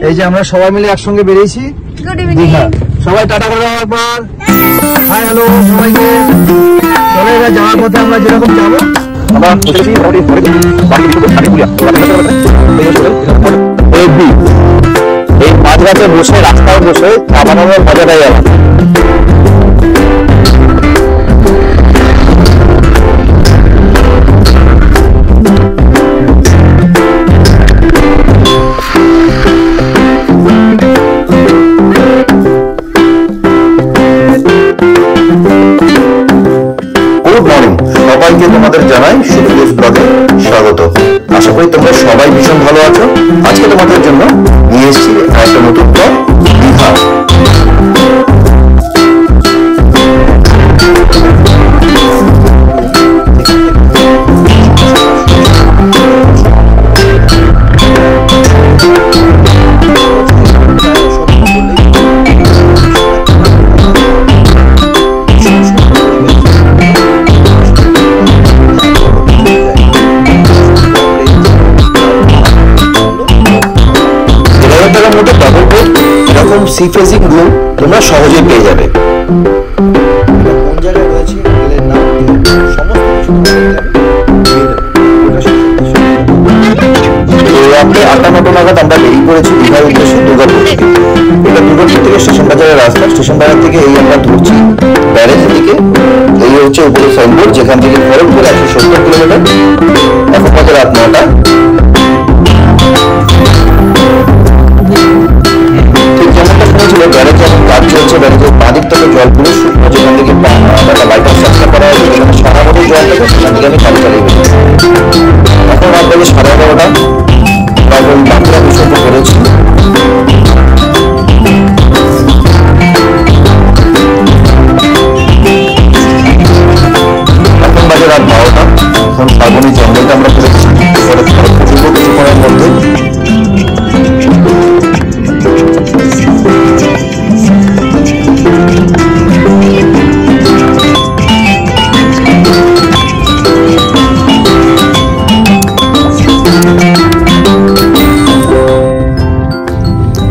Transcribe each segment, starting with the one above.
এই যে আমরা সবাই মিলে একসঙ্গে বেরিয়েছি দীঘা। সবাই টাটা করে দেওয়ার পর হাই হ্যালো সবাইকে। চলে যাওয়ার পথে আমরা যেরকম যাবো এই মাঝরাতে বসে রাস্তায় বসে চা বানানোর মজাটাই আলাদা। সবাইকে তোমাদের জানাই সুপ্রিয়স ব্লগে স্বাগত। আশা করি তোমরা সবাই ভীষণ ভালো আছো। আজকে তোমাদের জন্য নিয়ে এসেছি একটা নতুন blog Digha. Sea facing room তোমরা সহজেই পেয়ে যাবে। কোন জায়গায় রয়েছে হোটেলের নাম রাত্রে 8টা-9টা নাগাদ আমরা বেরিয়ে পড়েছি দীঘার উদ্দেশ্যে দুর্গাপুর থেকে। এটা দুর্গাপুর থেকে স্টেশন বাজারের রাস্তা। স্টেশন বাজার থেকে এই আমরা ধরছি ব্যারেজের দিকে। এই হচ্ছে উপরে সাইনবোর্ড, যেখান থেকে খড়গপুর 170 কিলোমিটার। এখন বাজে রাত 9টা। ব্যারেজ যখন কাজ চলছে, ব্যারেজের বাঁদিক থেকে জল পুরো শুকনো, যেখান থেকে একটা লাইটার ব্যবস্থা করা হয়েছে, যেখানে সারা মতো জল থাকে, সেখান থেকে আমি চালিয়ে চালিয়ে গেছি। এখন রাত বাজে 11:30। তখন বাকিরা বিসর্গ করেছি। এখন বাজে রাত 12টা। এখন শ্রাবণী জঙ্গলটা আমরা করেছি কিছুক্ষণের মধ্যে।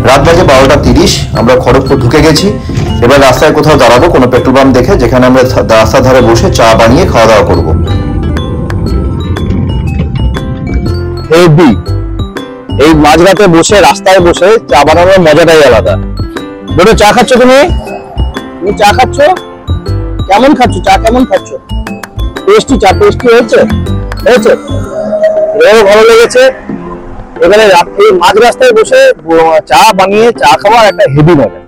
রাত বাজে 12:30। আমরা খড়গপুর ঢুকে গেছি। এবার রাস্তায় কোথাও দাঁড়াবো কোনো পেট্রোল পাম্প দেখে, যেখানে আমরা রাস্তার ধারে বসে চা বানিয়ে খাওয়া দাওয়া করবো। এই মাঝরাতে বসে রাস্তায় বসে চা বানানোর মজাটাই আলাদা। বলো, চা খাচ্ছ তুমি? তুমি চা খাচ্ছ? কেমন খাচ্ছ চা? কেমন খাচ্ছ? টেস্টি চা? টেস্টি হয়েছে? হয়েছে? এও ভালো লেগেছে। এখানে রাত্রি মাঝ রাস্তায় বসে চা বানিয়ে চা খাওয়ার একটা হেভি মজা।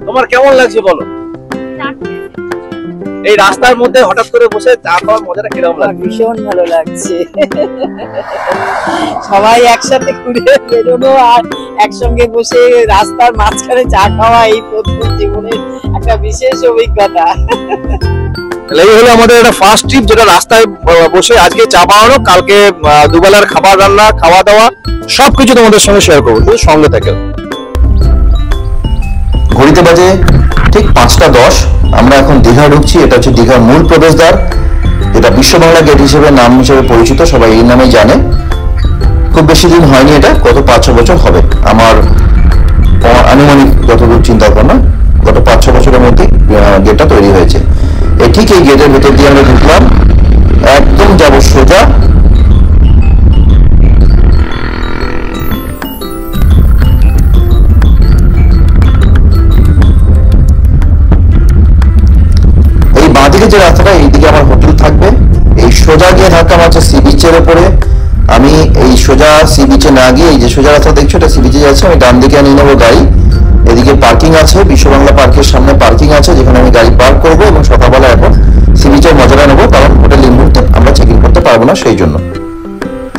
তোমার কেমন লাগছে বলো? এই রাস্তার মধ্যে হঠাৎ করে বসে চা খাওয়ার মজাটা কিরকম লাগছে? ভীষণ ভালো লাগছে। সবাই একসাথে ঘুরে বেরোনো আর একসঙ্গে বসে রাস্তার মাঝখানে চা খাওয়া এই প্রথম জীবনের একটা বিশেষ অভিজ্ঞতা। এই হলো আমাদের একটা ফার্স্ট ট্রিপ, যেটা রাস্তায় বসে আজকে চা বানানো, কালকে দুবেলার খাবার রান্না, খাওয়া দাওয়া সবকিছু তোমাদের সঙ্গে শেয়ার করবো। তুমি সঙ্গে থেকে। ঘড়িতে বাজে ঠিক 5টা 10। আমরা এখন দীঘা ঢুকছি। এটা হচ্ছে দীঘার মূল প্রবেশদ্বার, যেটা বিশ্ব বাংলা গেট হিসেবে নাম হিসেবে পরিচিত, সবাই এই নামেই জানে। খুব বেশি দিন হয়নি, এটা গত 5-6 বছর হবে আমার আনুমানিক যতদূর চিন্তা ভাবনা, গত 5-6 বছরের মধ্যে গেটটা তৈরি হয়েছে। ঠিক এই গেটের ভেতর দিয়ে আমরা ঢুকলাম, একদম যাবো সোজা। এই বাঁদিকে যে রাস্তাটা, এইদিকে আমার হোটেল থাকবে। এই সোজা গিয়ে ধাক্কা মারছে সি বিচের উপরে। আমি এই সোজা সি বিচে না গিয়ে, এই যে সোজা রাস্তা দেখছো, এটা সি বিচে যাচ্ছে। আমি ডান দিকে নিয়ে নেবো গাড়ি। এদিকে পার্কিং আছে, বিশ্ব বাংলা পার্কের সামনে পার্কিং আছে, যেখানে আমি গাড়ি পার্ক করবো এবং সকালবেলা এখন সি বিচের মজাটা নেবো, কারণ হোটেল এই মুহূর্তে আমরা চেক ইন করতে পারবো না, সেই জন্য।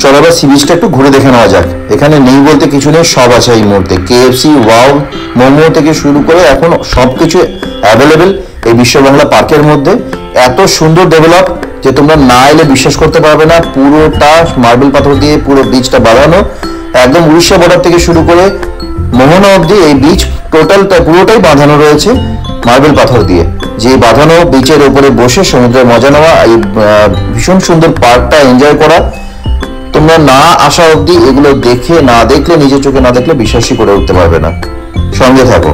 চলো এবার সি বিচটা একটু ঘুরে দেখে নেওয়া যাক। এখানে নেই বলতে কিছু নেই, সব আছে এই মুহূর্তে। KFC, ওয়াও, মোমো থেকে শুরু করে এখন সবকিছু অ্যাভেলেবেল এই বিশ্ব বাংলা পার্কের মধ্যে। এত সুন্দর ডেভেলপ যে তোমরা না এলে বিশ্বাস করতে পারবে না। পুরোটা মার্বেল পাথর দিয়ে পুরো বিচটা বাঁধানো, একদম উড়িষ্যা বর্ডার থেকে শুরু করে মোহনা অব্দি এই বিচ টোটালটা পুরোটাই বাঁধানো রয়েছে মার্বেল পাথর দিয়ে। যে বাঁধানো বিচের উপরে বসে সমুদ্রের মজা নেওয়া, এই ভীষণ সুন্দর পার্কটা এনজয় করা, তোমরা না আসা অবধি এগুলো দেখে না দেখলে, নিজের চোখে না দেখলে বিশ্বাসই করে উঠতে পারবে না। সঙ্গে থাকো।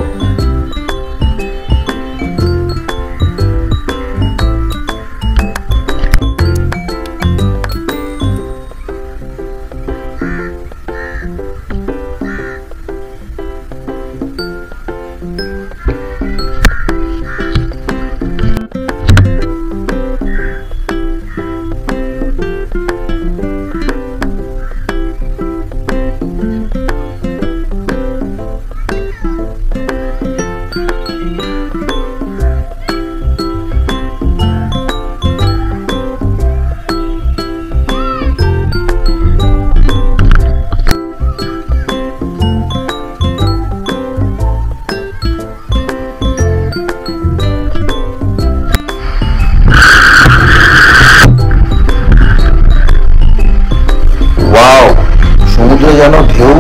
যেন ঢেউ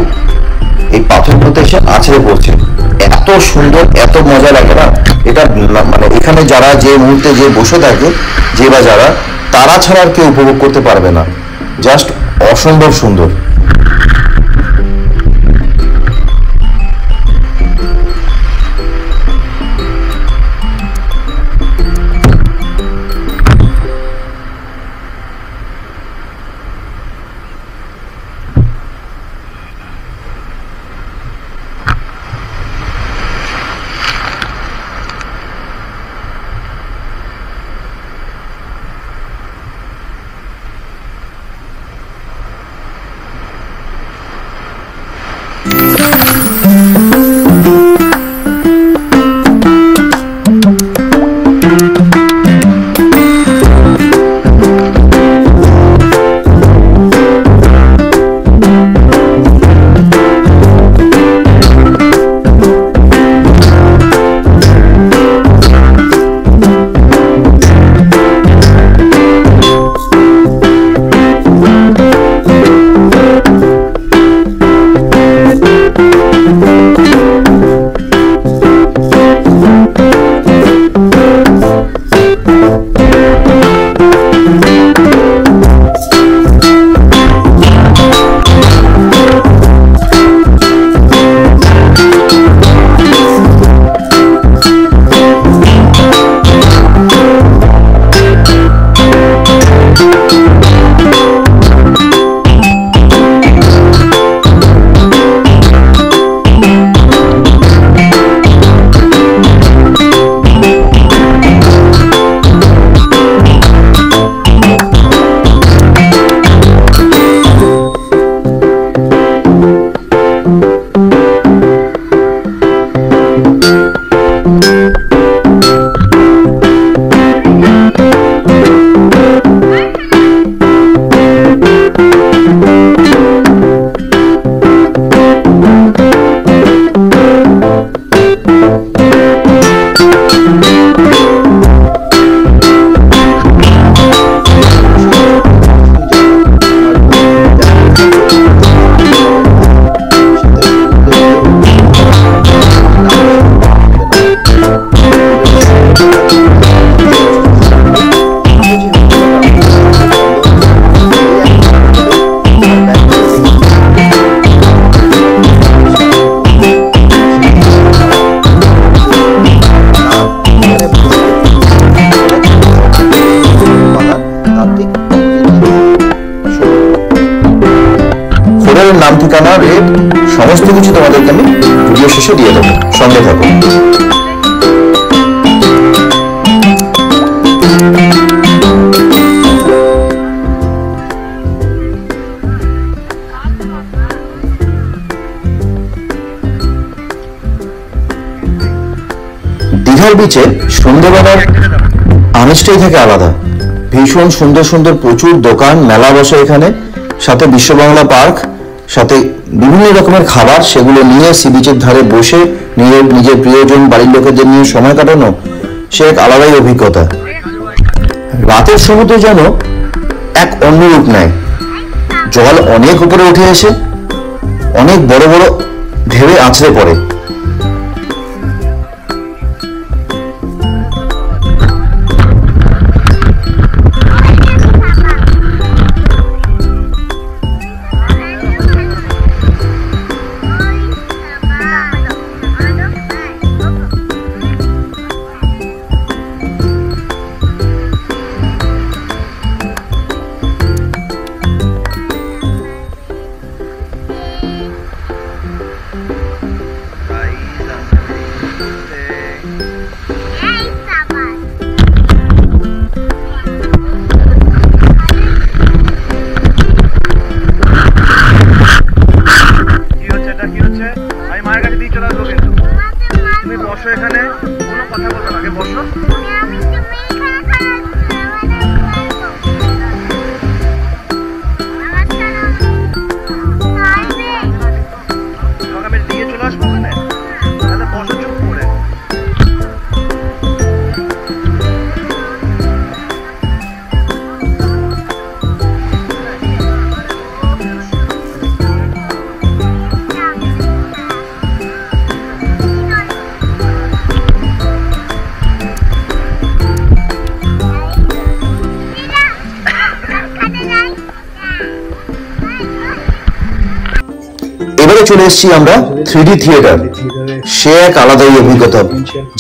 এই পাথরগুলোতে এসে আছড়ে পড়ছে, এত সুন্দর, এত মজা লাগে না এটা। মানে এখানে যারা যে মুহূর্তে যে বসে থাকে, যে বা যারা, তারা ছাড়া আর কেউ উপভোগ করতে পারবে না। জাস্ট অসম্ভব সুন্দর। নাম, ঠিকানা, রেট সমস্ত কিছু তোমাদেরকে আমি ভিডিও শেষে দিয়ে দেবো। সঙ্গে থাকো। দীঘার বিচে সন্ধ্যেবেলার আমেজটাই থাকে আলাদা। ভীষণ সুন্দর সুন্দর প্রচুর দোকান, মেলা বসে এখানে, সাথে বিশ্ববাংলা পার্ক, সাথে বিভিন্ন রকমের খাবার, সেগুলো নিয়ে সি বিচের ধারে বসে নিজের প্রিয়জন, বাড়ির লোকেদের নিয়ে সময় কাটানো, সে এক আলাদাই অভিজ্ঞতা। রাতের সমুদ্র যেন এক অন্য রূপ নেয়। জল অনেক উপরে উঠে এসে অনেক বড় বড় ঢেউয়ে আছড়ে পড়ে। জায়গায় চলে এসেছি আমরা 3D থিয়েটার। সে এক আলাদাই অভিজ্ঞতা।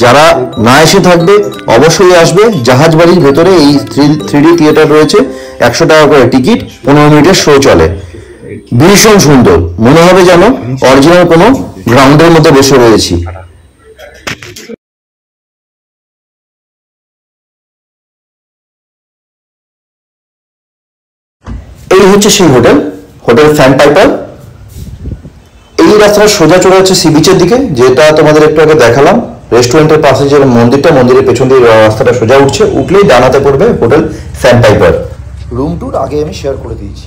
যারা না এসে থাকবে অবশ্যই আসবে। জাহাজ বাড়ির ভেতরে এই 3D থিয়েটার রয়েছে, 100 টাকা করে টিকিট, 15 মিনিটের শো চলে। ভীষণ সুন্দর, মনে হবে যেন অরিজিনাল কোনো গ্রাউন্ডের মধ্যে বসে রয়েছি। এই হচ্ছে সেই হোটেল, হোটেল স্যান্ডপাইপার। এই রাস্তাটা সোজা চলে যাচ্ছে সি বিচের দিকে, যেটা তোমাদের একটু আগে দেখালাম। রেস্টুরেন্টের পাশে যে মন্দিরটা, মন্দিরের পেছন দিয়ে রাস্তাটা সোজা উঠছে, উঠলেই ডানাতে পড়বে হোটেল স্যান্ডপাইপার। রুম ট্যুর আগে আমি শেয়ার করে দিয়েছি।